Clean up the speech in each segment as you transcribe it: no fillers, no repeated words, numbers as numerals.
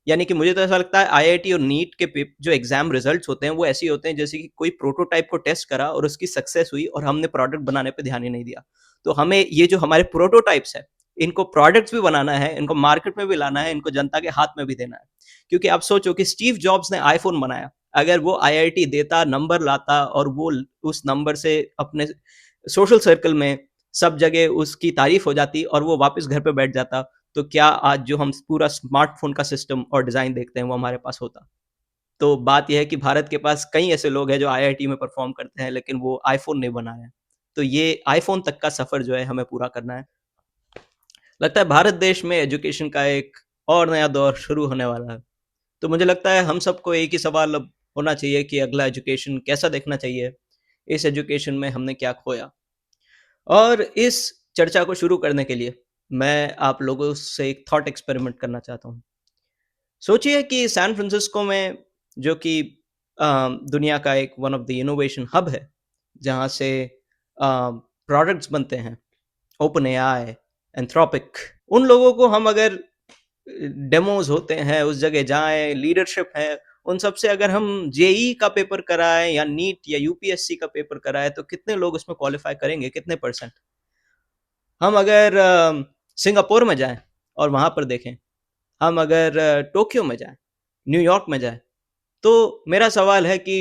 यानी कि मुझे तो ऐसा लगता है आईआईटी और नीट के जो एग्जाम रिजल्ट्स होते हैं वो ऐसे ही होते हैं जैसे कि कोई प्रोटोटाइप को टेस्ट करा और उसकी सक्सेस हुई और हमने प्रोडक्ट बनाने पे ध्यान ही नहीं दिया। तो हमें ये जो हमारे प्रोटोटाइप्स है, इनको प्रोडक्ट्स भी बनाना है, इनको मार्केट में भी लाना है, इनको जनता के हाथ में भी देना है। क्योंकि आप सोचो कि स्टीव जॉब्स ने आईफोन बनाया, अगर वो आईआईटी देता, नंबर लाता और वो उस नंबर से अपने सोशल सर्कल में सब जगह उसकी तारीफ हो जाती और वो वापस घर पे बैठ जाता, तो क्या आज जो हम पूरा स्मार्टफोन का सिस्टम और डिज़ाइन देखते हैं वो हमारे पास होता। तो बात यह है कि भारत के पास कई ऐसे लोग हैं जो आईआईटी में परफॉर्म करते हैं लेकिन वो आईफोन नहीं बना रहे हैं। तो ये आईफोन तक का सफ़र जो है हमें पूरा करना है। लगता है भारत देश में एजुकेशन का एक और नया दौर शुरू होने वाला है। तो मुझे लगता है हम सबको एक ही सवाल अब होना चाहिए कि अगला एजुकेशन कैसा देखना चाहिए, इस एजुकेशन में हमने क्या खोया। और इस चर्चा को शुरू करने के लिए मैं आप लोगों से एक थॉट एक्सपेरिमेंट करना चाहता हूँ। सोचिए कि सैन फ्रांसिस्को में, जो कि दुनिया का एक one of the innovation hub है, जहाँ से प्रोडक्ट्स बनते हैं, ओपन एआई, एंथ्रोपिक, उन लोगों को हम अगर डेमोज होते हैं उस जगह जाएं, लीडरशिप है, उन सब से अगर हम जेई का पेपर कराएं या नीट या यूपीएससी का पेपर कराएं तो कितने लोग उसमें क्वालिफाई करेंगे, कितने परसेंट? हम अगर सिंगापुर में जाएं और वहां पर देखें, हम अगर टोक्यो में जाएं, न्यूयॉर्क में जाएं, तो मेरा सवाल है कि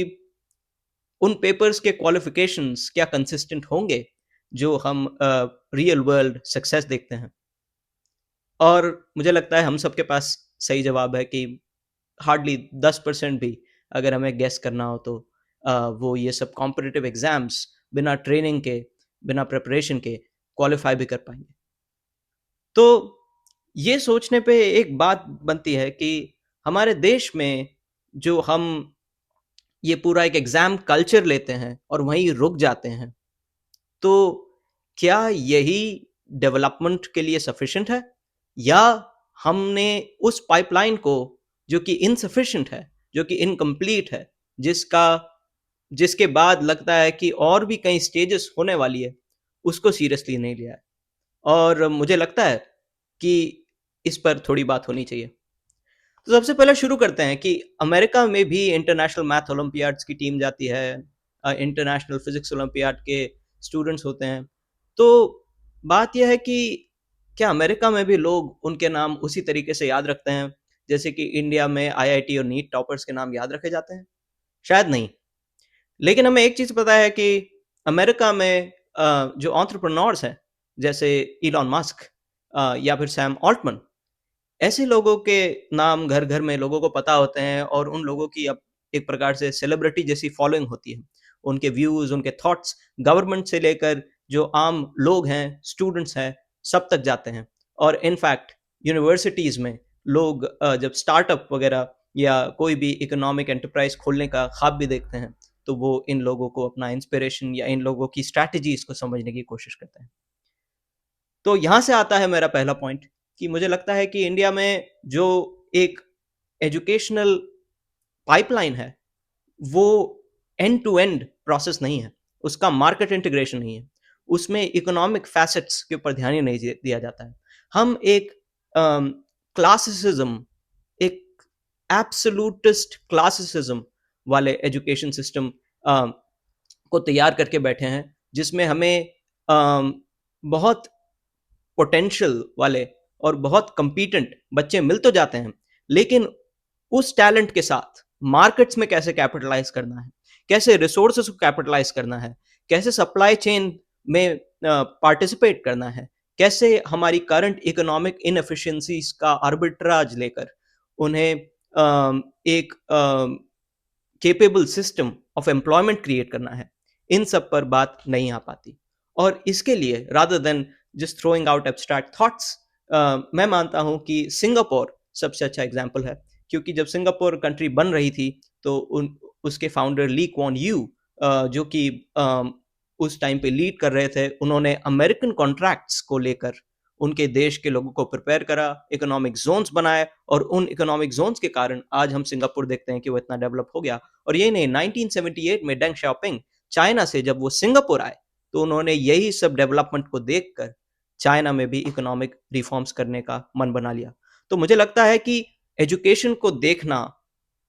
उन पेपर्स के क्वालिफिकेशंस क्या कंसिस्टेंट होंगे जो हम रियल वर्ल्ड सक्सेस देखते हैं? और मुझे लगता है हम सबके पास सही जवाब है कि हार्डली 10% भी अगर हमें गेस करना हो तो वो ये सब कॉम्पिटिटिव एग्जाम्स बिना ट्रेनिंग के, बिना प्रिपरेशन के क्वालिफाई भी कर पाएंगे। तो ये सोचने पे एक बात बनती है कि हमारे देश में जो हम ये पूरा एक एग्जाम कल्चर लेते हैं और वहीं रुक जाते हैं, तो क्या यही डेवलपमेंट के लिए सफिशिएंट है, या हमने उस पाइपलाइन को, जो कि इनसफिशिएंट है, जो कि इनकम्प्लीट है, जिसका जिसके बाद लगता है कि और भी कई स्टेजेस होने वाली है, उसको सीरियसली नहीं लिया है? और मुझे लगता है कि इस पर थोड़ी बात होनी चाहिए। तो सबसे पहले शुरू करते हैं कि अमेरिका में भी इंटरनेशनल मैथ ओलंपियाड्स की टीम जाती है, इंटरनेशनल फिजिक्स ओलंपियाड के स्टूडेंट्स होते हैं। तो बात यह है कि क्या अमेरिका में भी लोग उनके नाम उसी तरीके से याद रखते हैं जैसे कि इंडिया में आईआईटी और नीट टॉपर्स के नाम याद रखे जाते हैं? शायद नहीं। लेकिन हमें एक चीज़ पता है कि अमेरिका में जो एंटरप्रेन्योर्स हैं, जैसे इलॉन मस्क या फिर सैम ऑल्टमैन, ऐसे लोगों के नाम घर-घर में लोगों को पता होते हैं और उन लोगों की अब एक प्रकार से सेलिब्रिटी जैसी फॉलोइंग होती है। उनके व्यूज़, उनके थॉट्स गवर्नमेंट से लेकर जो आम लोग हैं, स्टूडेंट्स हैं, सब तक जाते हैं। और इनफैक्ट यूनिवर्सिटीज़ में लोग जब स्टार्टअप वगैरह या कोई भी इकोनॉमिक एंटरप्राइज़ खोलने का ख्वाब भी देखते हैं, तो वो इन लोगों को अपना इंस्पिरेशन या इन लोगों की स्ट्रैटेजीज़ को समझने की कोशिश करते हैं। तो यहाँ से आता है मेरा पहला पॉइंट कि मुझे लगता है कि इंडिया में जो एक एजुकेशनल पाइपलाइन है, वो एंड टू एंड प्रोसेस नहीं है। उसका मार्केट इंटीग्रेशन नहीं है। उसमें इकोनॉमिक फैसेट्स के ऊपर ध्यान ही नहीं दिया जाता है। हम एक क्लासिसिज्म, एक एब्सोल्यूटिस्ट क्लासिसिज्म वाले एजुकेशन सिस्टम को तैयार करके बैठे हैं, जिसमें हमें बहुत पोटेंशियल वाले और बहुत कम्पिटेंट बच्चे मिल तो जाते हैं, लेकिन उस टैलेंट के साथ मार्केट्स में कैसे कैपिटलाइज करना है, कैसे रिसोर्सेज को कैपिटलाइज करना है, कैसे सप्लाई चेन में पार्टिसिपेट करना है, कैसे हमारी करंट इकोनॉमिक इनएफिशिएंसीज का आर्बिट्राज लेकर उन्हें एक capable system of employment create करना है, इन सब पर बात नहीं आ पाती। और इसके लिए rather than just throwing out abstract thoughts, मैं मानता हूं कि सिंगापुर सबसे अच्छा एग्जाम्पल है। क्योंकि जब सिंगापुर कंट्री बन रही थी तो उसके फाउंडर ली क्वान यू, जो कि उस टाइम पे लीड कर रहे थे, उन्होंने अमेरिकन कॉन्ट्रैक्ट्स को लेकर उनके देश के लोगों को प्रिपेयर करा, इकोनॉमिक जोन्स बनाए, और उन इकोनॉमिक जोन्स के कारण आज हम सिंगापुर देखते हैं कि वो इतना डेवलप हो गया। और ये नहीं, 1978 में डेंग शाओपिंग चाइना से जब वो सिंगापुर आए, तो उन्होंने यही सब डेवलपमेंट को देखकर चाइना में भी इकोनॉमिक रिफॉर्म्स करने का मन बना लिया। तो मुझे लगता है कि एजुकेशन को देखना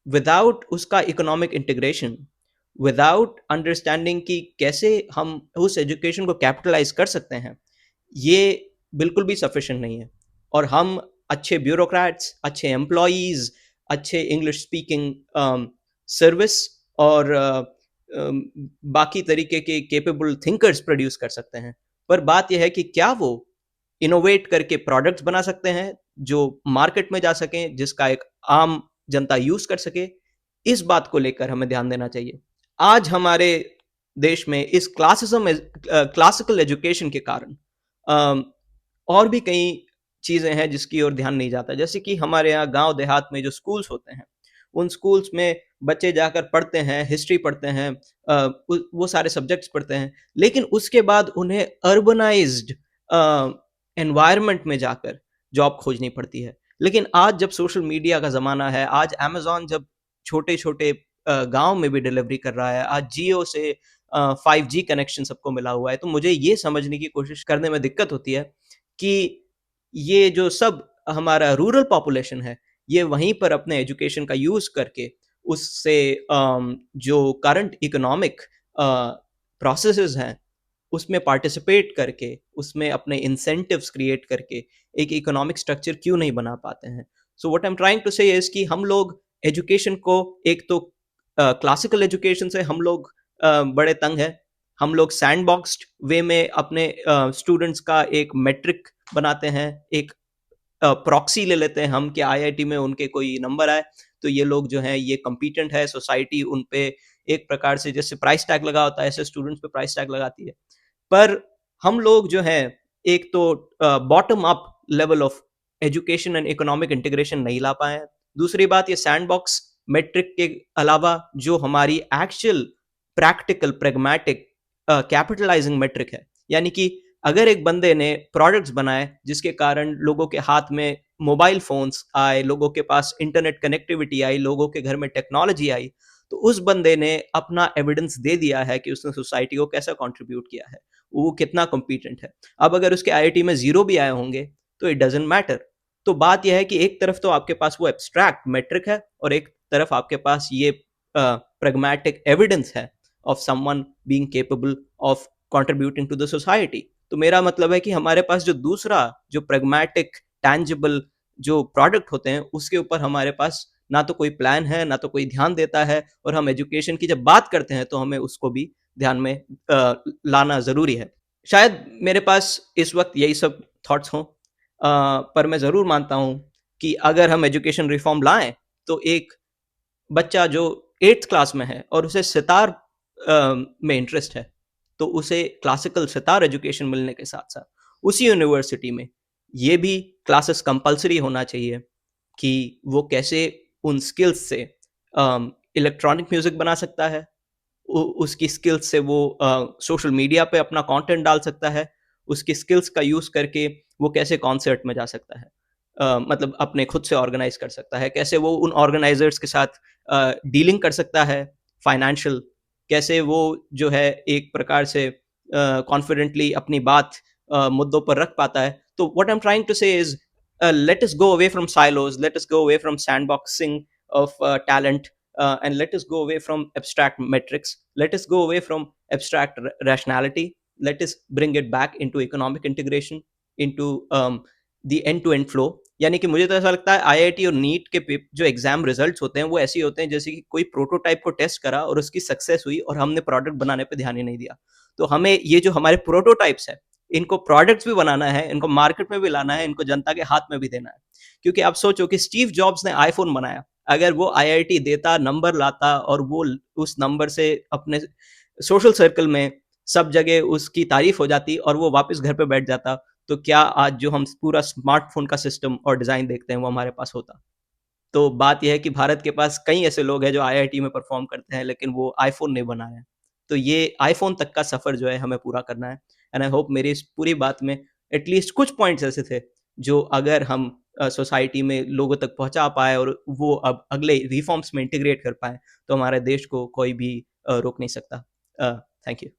विदाउट उसका इकोनॉमिक इंटीग्रेशन, विदाउट अंडरस्टैंडिंग कि कैसे हम उस एजुकेशन को कैपिटलाइज कर सकते हैं, ये बिल्कुल भी सफिशिएंट नहीं है। और हम अच्छे ब्यूरोक्रेट्स, अच्छे एम्प्लॉयज़, अच्छे इंग्लिश स्पीकिंग सर्विस और बाकी तरीके के कैपेबल थिंकर्स प्रोड्यूस कर सकते हैं। पर बात यह है कि क्या वो इनोवेट करके प्रोडक्ट्स बना सकते हैं जो मार्केट में जा सकें, जिसका एक आम जनता यूज कर सके? इस बात को लेकर हमें ध्यान देना चाहिए। आज हमारे देश में इस क्लासिकल एजुकेशन के कारण अम, और भी कई चीजें हैं जिसकी ओर ध्यान नहीं जाता। जैसे कि हमारे यहाँ गांव देहात में जो स्कूल्स होते हैं, उन स्कूल्स में बच्चे जाकर पढ़ते हैं, हिस्ट्री पढ़ते हैं, वो सारे सब्जेक्ट्स पढ़ते हैं, लेकिन उसके बाद उन्हें अर्बनाइज्ड एनवायरनमेंट में जाकर जॉब खोजनी पड़ती है। लेकिन आज जब सोशल मीडिया का ज़माना है, आज अमेज़न जब छोटे-छोटे गाँव में भी डिलीवरी कर रहा है, आज जियो से 5G कनेक्शन सबको मिला हुआ है, तो मुझे ये समझने की कोशिश करने में दिक्कत होती है कि ये जो सब हमारा रूरल पॉपुलेशन है, ये वहीं पर अपने एजुकेशन का यूज़ करके उससे जो करंट इकोनॉमिक प्रोसेसेस हैं, उसमें पार्टिसिपेट करके, उसमें अपने इंसेंटिव्स क्रिएट करके एक इकोनॉमिक स्ट्रक्चर क्यों नहीं बना पाते हैं? So what I am trying to say is कि हम लोग एजुकेशन को एक तो क्लासिकल एजुकेशन से हम लोग बड़े तंग हैं। हम लोग सैंडबॉक्स्ड वे में अपने स्टूडेंट्स का एक मेट्रिक बनाते हैं, एक प्रॉक्सी ले लेते हैं हम कि आईआईटी में उनके कोई नंबर आए, तो ये लोग जो हैं ये कॉम्पिटेंट है, सोसाइटी उन पे एक प्रकार से जैसे प्राइस टैग लगा होता है, ऐसे स्टूडेंट्स पे प्राइस टैग लगाती है। पर हम लोग जो हैं एक तो bottom up level of education and economic integration नहीं ला पाए हैं। दूसरी बात, ये सैंडबॉक्स मेट्रिक के अलावा जो हमारी actual practical pragmatic capitalising metric है, यानी कि अगर एक बंदे ने प्रोडक्ट्स बनाए जिसके कारण लोगों के हाथ में मोबाइल फोन्स आए, लोगों के पास इंटरनेट कनेक्टिविटी आई, लोगों के घर में टेक्नोलॉजी आई, तो उस बंदे ने अपना एविडेंस दे दिया है कि उसने सोसाइटी को कैसा कंट्रीब्यूट किया है, वो कितना कॉम्पिटेंट है। अब अगर उसके आईआईटी में जीरो भी आए होंगे तो इट डजेंट मैटर। तो बात यह है कि एक तरफ तो आपके पास वो एब्स्ट्रैक्ट मेट्रिक है और एक तरफ आपके पास ये प्रैग्मेटिक एविडेंस है of someone being capable of contributing to the society. तो मेरा मतलब है कि हमारे पास जो दूसरा जो प्रैग्मेटिक टैंजिबल जो प्रोडक्ट होते हैं उसके ऊपर हमारे पास ना तो कोई प्लान है, ना तो कोई ध्यान देता है, और हम एजुकेशन की जब बात करते हैं तो हमें उसको भी ध्यान में लाना ज़रूरी है। शायद मेरे पास इस वक्त यही सब थॉट्स हों, पर मैं ज़रूर मानता हूँ कि अगर हम एजुकेशन रिफॉर्म लाएं तो एक बच्चा जो 8th क्लास में है और उसे सितार में इंटरेस्ट है, तो उसे क्लासिकल सितार एजुकेशन मिलने के साथ साथ उसी यूनिवर्सिटी में ये भी क्लासेस कंपलसरी होना चाहिए कि वो कैसे उन स्किल्स से इलेक्ट्रॉनिक म्यूजिक बना सकता है, उसकी स्किल्स से वो सोशल मीडिया पे अपना कंटेंट डाल सकता है, उसकी स्किल्स का यूज़ करके वो कैसे कॉन्सर्ट में जा सकता है, मतलब अपने खुद से ऑर्गेनाइज कर सकता है, कैसे वो उन ऑर्गेनाइजर्स के साथ डीलिंग कर सकता है फाइनेंशियल, कैसे वो जो है एक प्रकार से कॉन्फिडेंटली अपनी बात मुद्दों पर रख पाता है। तो what I am trying to say is let us go away from silos, let us go away from sandboxing of talent, and let us go away from abstract metrics, let us go away from abstract rationality, let us bring it back into economic integration, into the end to end flow। यानी कि मुझे तो ऐसा लगता है IIT और NEET के जो एग्जाम रिजल्ट्स होते हैं वो ऐसे होते हैं जैसे कि कोई प्रोटोटाइप को टेस्ट करा और उसकी सक्सेस हुई और हमने प्रोडक्ट बनाने पे ध्यान ही नहीं दिया। तो हमें ये जो हमारे प्रोटोटाइप्स है, इनको प्रोडक्ट्स भी बनाना है, इनको मार्केट में भी लाना है, इनको जनता के हाथ में भी देना है। क्योंकि आप सोचो कि स्टीव जॉब्स ने आईफोन बनाया, अगर वो आईआईटी देता, नंबर लाता और वो उस नंबर से अपने सोशल सर्कल में सब जगह उसकी तारीफ हो जाती और वो वापस घर पे बैठ जाता, तो क्या आज जो हम पूरा स्मार्टफोन का सिस्टम और डिजाइन देखते हैं वो हमारे पास होता? तो बात यह है कि भारत के पास कई ऐसे लोग हैं जो आईआईटी में परफॉर्म करते हैं लेकिन वो आईफोन नहीं बना रहे हैं। तो ये आईफोन तक का सफर जो है हमें पूरा करना है। एंड आई होप मेरी इस पूरी बात में एटलीस्ट कुछ पॉइंट्स ऐसे थे जो अगर हम सोसाइटी में लोगों तक पहुंचा पाए और वो अब अगले रिफॉर्म्स में इंटीग्रेट कर पाए तो हमारे देश को कोई भी रोक नहीं सकता। Thank you.